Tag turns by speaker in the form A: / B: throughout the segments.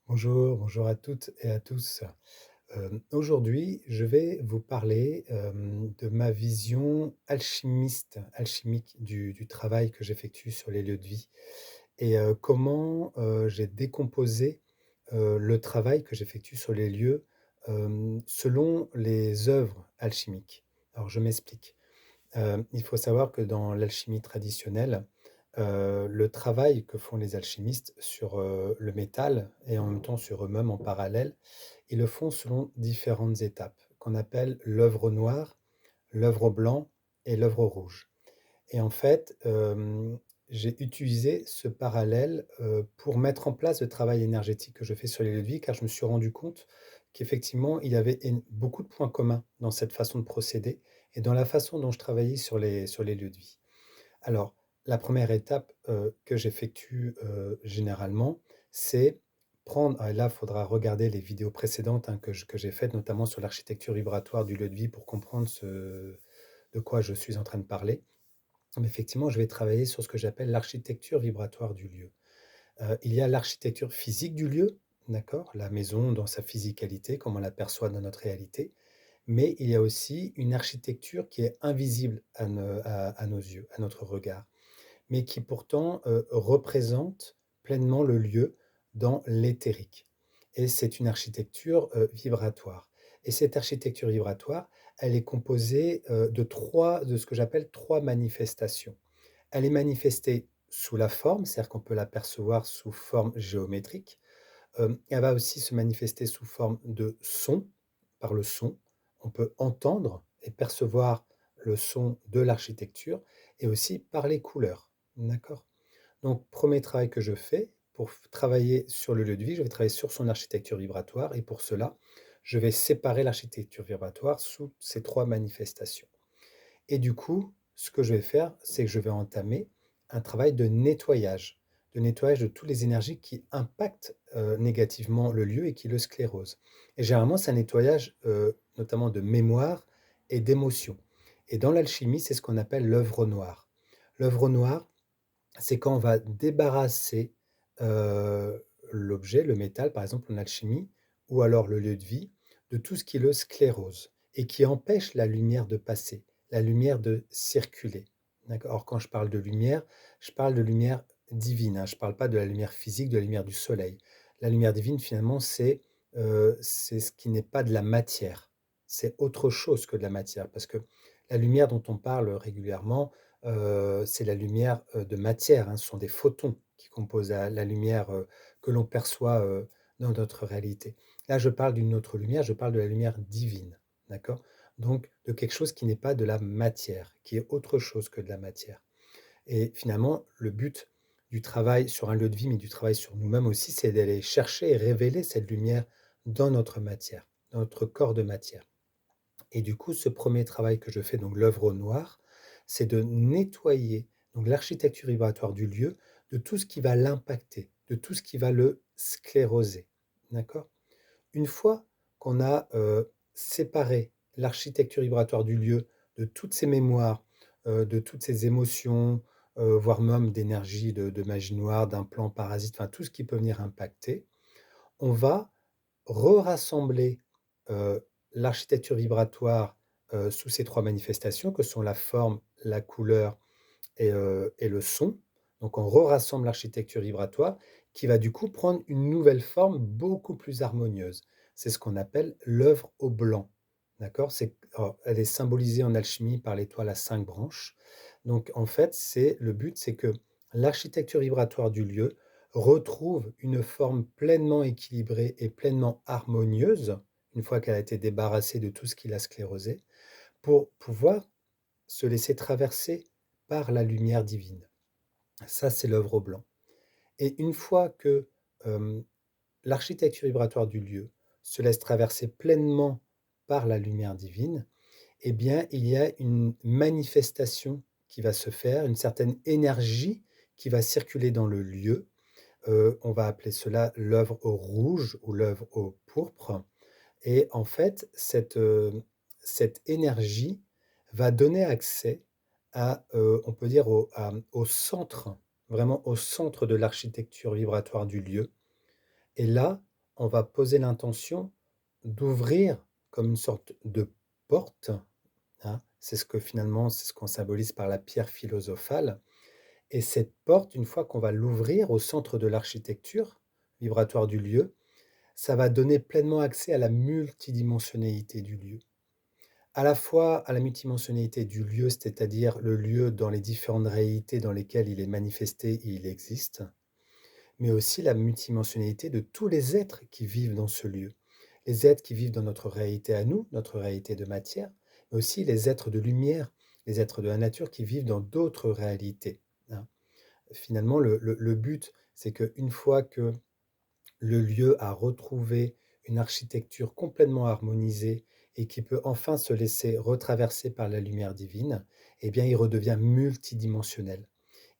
A: Bonjour à toutes et à tous. Aujourd'hui, je vais vous parler, de ma vision alchimique du travail que j'effectue sur les lieux de vie et comment, j'ai décomposé, le travail que j'effectue sur les lieux, selon les œuvres alchimiques. Alors je m'explique. Il faut savoir que dans l'alchimie traditionnelle, le travail que font les alchimistes sur, le métal et en même temps sur eux-mêmes en parallèle, ils le font selon différentes étapes qu'on appelle l'œuvre noire, l'œuvre blanc et l'œuvre rouge. Et en fait, j'ai utilisé ce parallèle, pour mettre en place le travail énergétique que je fais sur les lieux de vie, car je me suis rendu compte qu'effectivement, il y avait beaucoup de points communs dans cette façon de procéder et dans la façon dont je travaillais sur les lieux de vie. Alors, la première étape, que j'effectue, généralement, c'est prendre et là, il faudra regarder les vidéos précédentes, hein, que j'ai faites, notamment sur l'architecture vibratoire du lieu de vie pour comprendre ce de quoi je suis en train de parler. Mais effectivement, je vais travailler sur ce que j'appelle l'architecture vibratoire du lieu. Il y a l'architecture physique du lieu, d'accord? La maison dans sa physicalité, comme on l'aperçoit dans notre réalité. Mais il y a aussi une architecture qui est invisible à nos yeux, à notre regard, mais qui pourtant, représente pleinement le lieu dans l'éthérique. Et c'est une architecture, vibratoire. Et cette architecture vibratoire, elle est composée, de ce que j'appelle 3 manifestations. Elle est manifestée sous la forme, c'est-à-dire qu'on peut l'apercevoir sous forme géométrique. Elle va aussi se manifester sous forme de son, par le son. On peut entendre et percevoir le son de l'architecture et aussi par les couleurs. D'accord? Donc, premier travail que je fais pour travailler sur le lieu de vie, je vais travailler sur son architecture vibratoire et pour cela, je vais séparer l'architecture vibratoire sous ces 3 manifestations. Et du coup, ce que je vais faire, c'est que je vais entamer un travail de nettoyage de toutes les énergies qui impactent, négativement le lieu et qui le sclérosent. Et généralement, c'est un nettoyage, notamment de mémoire et d'émotions. Et dans l'alchimie, c'est ce qu'on appelle l'œuvre noire. L'œuvre noire, c'est quand on va débarrasser, l'objet, le métal, par exemple en alchimie, ou alors le lieu de vie, de tout ce qui le sclérose et qui empêche la lumière de passer, la lumière de circuler. D'accord? Or, quand je parle de lumière, je parle de lumière divine, hein, je ne parle pas de la lumière physique, de la lumière du soleil. La lumière divine, finalement, c'est ce qui n'est pas de la matière. C'est autre chose que de la matière, parce que la lumière dont on parle régulièrement, c'est la lumière, de matière, hein. Ce sont des photons qui composent la lumière, que l'on perçoit, dans notre réalité. Là, je parle d'une autre lumière, je parle de la lumière divine, d'accord? Donc de quelque chose qui n'est pas de la matière, qui est autre chose que de la matière. Et finalement, le but du travail sur un lieu de vie, mais du travail sur nous-mêmes aussi, c'est d'aller chercher et révéler cette lumière dans notre matière, dans notre corps de matière. Et du coup, ce premier travail que je fais, donc l'œuvre au noir, c'est de nettoyer donc l'architecture vibratoire du lieu de tout ce qui va l'impacter, de tout ce qui va le scléroser. D'accord? Une fois qu'on a, séparé l'architecture vibratoire du lieu de toutes ces mémoires, de toutes ces émotions, voire même d'énergie de magie noire, d'implants parasites, enfin tout ce qui peut venir impacter, on va re-rassembler, l'architecture vibratoire, sous ces 3 manifestations que sont la forme, la couleur et le son. Donc on re-rassemble l'architecture vibratoire qui va du coup prendre une nouvelle forme beaucoup plus harmonieuse. C'est ce qu'on appelle l'œuvre au blanc, d'accord? Alors elle est symbolisée en alchimie par l'étoile à 5 branches. Donc en fait, c'est le but, c'est que l'architecture vibratoire du lieu retrouve une forme pleinement équilibrée et pleinement harmonieuse, une fois qu'elle a été débarrassée de tout ce qui l'a sclérosée, pour pouvoir se laisser traverser par la lumière divine. Ça, c'est l'œuvre au blanc. Et une fois que, hem, l'architecture vibratoire du lieu se laisse traverser pleinement par la lumière divine, eh bien, il y a une manifestation qui va se faire, une certaine énergie qui va circuler dans le lieu. On va appeler cela l'œuvre au rouge ou l'œuvre au pourpre. Et en fait, cette énergie va donner accès à, on peut dire au centre, vraiment au centre de l'architecture vibratoire du lieu. Et là, on va poser l'intention d'ouvrir comme une sorte de porte, hein. C'est ce qu'on symbolise par la pierre philosophale et cette porte, une fois qu'on va l'ouvrir au centre de l'architecture vibratoire du lieu, ça va donner pleinement accès à la multidimensionnalité du lieu. À la fois à la multidimensionnalité du lieu, c'est-à-dire le lieu dans les différentes réalités dans lesquelles il est manifesté et il existe, mais aussi la multidimensionnalité de tous les êtres qui vivent dans ce lieu. Les êtres qui vivent dans notre réalité à nous, notre réalité de matière, mais aussi les êtres de lumière, les êtres de la nature qui vivent dans d'autres réalités, hein. Finalement, le but, c'est qu'une fois que le lieu a retrouvé une architecture complètement harmonisée et qui peut enfin se laisser retraverser par la lumière divine, eh bien, il redevient multidimensionnel.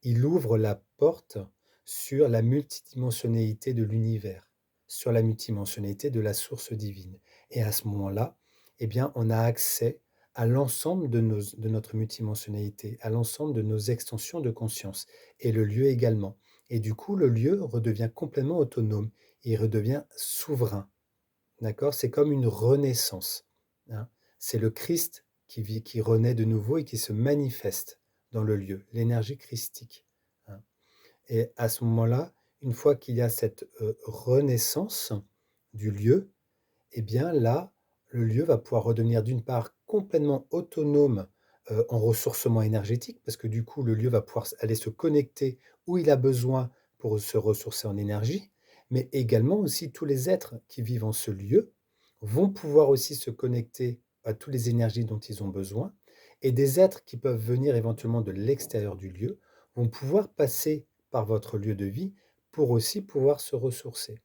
A: Il ouvre la porte sur la multidimensionnalité de l'univers, sur la multidimensionnalité de la source divine. Et à ce moment-là, eh bien, on a accès à l'ensemble de notre multidimensionnalité, à l'ensemble de nos extensions de conscience, et le lieu également. Et du coup, le lieu redevient complètement autonome, et il redevient souverain. D'accord? C'est comme une renaissance, hein. C'est le Christ qui renaît de nouveau et qui se manifeste dans le lieu, l'énergie christique, hein. Et à ce moment-là, une fois qu'il y a cette, renaissance du lieu, eh bien là, le lieu va pouvoir redevenir d'une part complètement autonome, en ressourcement énergétique parce que du coup le lieu va pouvoir aller se connecter où il a besoin pour se ressourcer en énergie, mais également aussi tous les êtres qui vivent en ce lieu vont pouvoir aussi se connecter à toutes les énergies dont ils ont besoin et des êtres qui peuvent venir éventuellement de l'extérieur du lieu vont pouvoir passer par votre lieu de vie pour aussi pouvoir se ressourcer.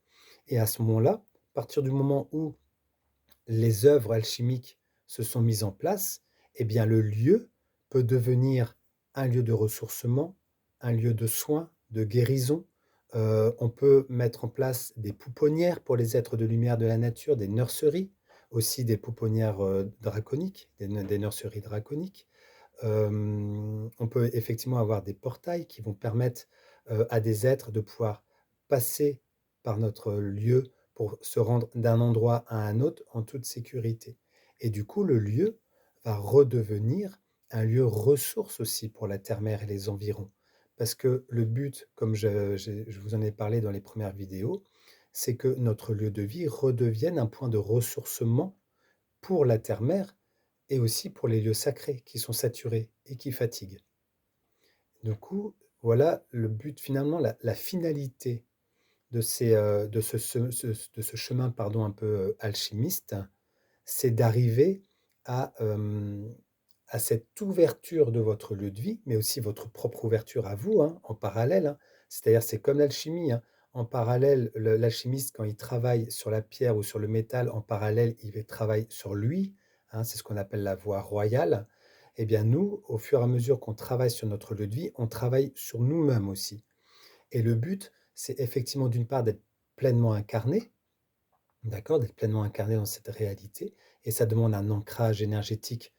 A: Et à ce moment-là, à partir du moment où les œuvres alchimiques se sont mises en place, eh bien le lieu peut devenir un lieu de ressourcement, un lieu de soins, de guérison. On peut mettre en place des pouponnières pour les êtres de lumière de la nature, des nurseries, aussi des pouponnières, draconiques, des nurseries draconiques. On peut effectivement avoir des portails qui vont permettre, à des êtres de pouvoir passer par notre lieu pour se rendre d'un endroit à un autre en toute sécurité et du coup, le lieu va redevenir un lieu ressource aussi pour la terre-mère et les environs. Parce que le but, comme je vous en ai parlé dans les premières vidéos, c'est que notre lieu de vie redevienne un point de ressourcement pour la terre-mère et aussi pour les lieux sacrés qui sont saturés et qui fatiguent. Du coup, voilà le but finalement, la finalité de ce chemin, pardon, un peu, alchimiste, c'est d'arriver à, à cette ouverture de votre lieu de vie, mais aussi votre propre ouverture à vous, hein, en parallèle, hein. C'est-à-dire, c'est comme l'alchimie, hein. En parallèle, l'alchimiste, quand il travaille sur la pierre ou sur le métal, en parallèle, il travaille sur lui, hein, c'est ce qu'on appelle la voie royale. Eh bien, nous, au fur et à mesure qu'on travaille sur notre lieu de vie, on travaille sur nous-mêmes aussi. Et le but, c'est effectivement d'une part d'être pleinement incarné, d'accord? D'être pleinement incarné dans cette réalité et ça demande un ancrage énergétique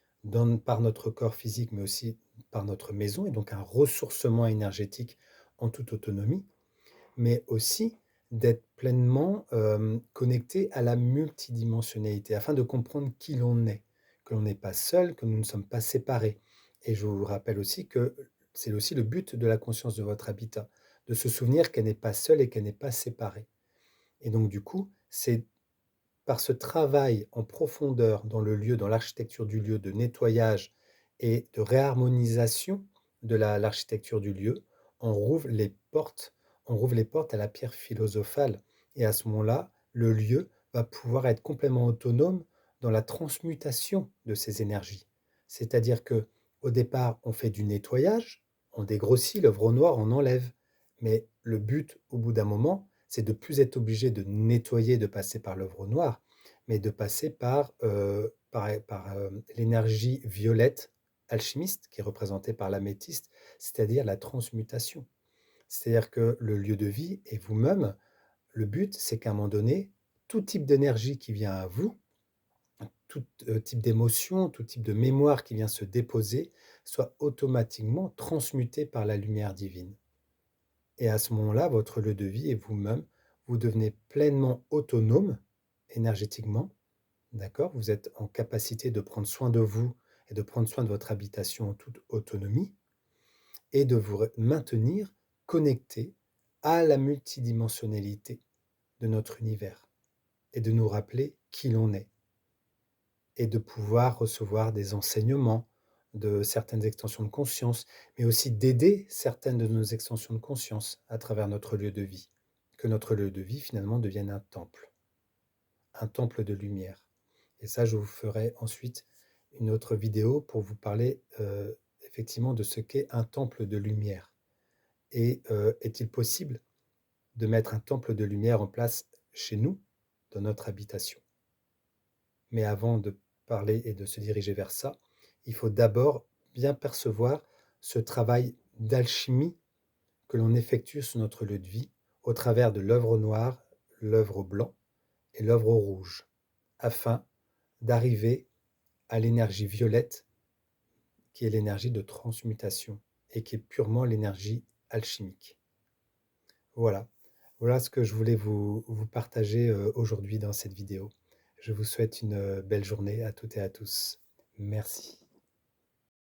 A: par notre corps physique, mais aussi par notre maison et donc un ressourcement énergétique en toute autonomie, mais aussi d'être pleinement, connecté à la multidimensionnalité afin de comprendre qui l'on est, que l'on n'est pas seul, que nous ne sommes pas séparés et je vous rappelle aussi que c'est aussi le but de la conscience de votre habitat, de se souvenir qu'elle n'est pas seule et qu'elle n'est pas séparée et donc du coup, c'est par ce travail en profondeur dans le lieu, dans l'architecture du lieu, de nettoyage et de réharmonisation de l'architecture du lieu, on rouvre les portes on rouvre les portes à la pierre philosophale et à ce moment-là, le lieu va pouvoir être complètement autonome dans la transmutation de ces énergies. C'est-à-dire que au départ, on fait du nettoyage, on dégrossit l'œuvre au noir, on enlève. Mais le but, au bout d'un moment, c'est de plus être obligé de nettoyer, de passer par l'œuvre au noir, mais de passer par l'énergie violette alchimiste qui est représentée par l'améthyste, c'est-à-dire la transmutation. C'est-à-dire que le lieu de vie et vous-même, le but, c'est qu'à un moment donné, tout type d'énergie qui vient à vous, tout, type d'émotion, tout type de mémoire qui vient se déposer, soit automatiquement transmuté par la lumière divine et à ce moment-là, votre lieu de vie et vous-même, vous devenez pleinement autonome énergétiquement, d'accord? Vous êtes en capacité de prendre soin de vous et de prendre soin de votre habitation en toute autonomie et de vous maintenir connecté à la multidimensionnalité de notre univers et de nous rappeler qui l'on est et de pouvoir recevoir des enseignements de certaines extensions de conscience, mais aussi d'aider certaines de nos extensions de conscience à travers notre lieu de vie. Que notre lieu de vie finalement devienne un temple de lumière. Et ça, je vous ferai ensuite une autre vidéo pour vous parler effectivement de ce qu'est un temple de lumière. Et est-il possible de mettre un temple de lumière en place chez nous, dans notre habitation? Mais avant de parler et de se diriger vers ça, il faut d'abord bien percevoir ce travail d'alchimie que l'on effectue sur notre lieu de vie au travers de l'œuvre au noir, l'œuvre au blanc et l'œuvre au rouge, afin d'arriver à l'énergie violette, qui est l'énergie de transmutation et qui est purement l'énergie alchimique. Voilà, voilà ce que je voulais vous partager aujourd'hui dans cette vidéo. Je vous souhaite une belle journée à toutes et à tous. Merci.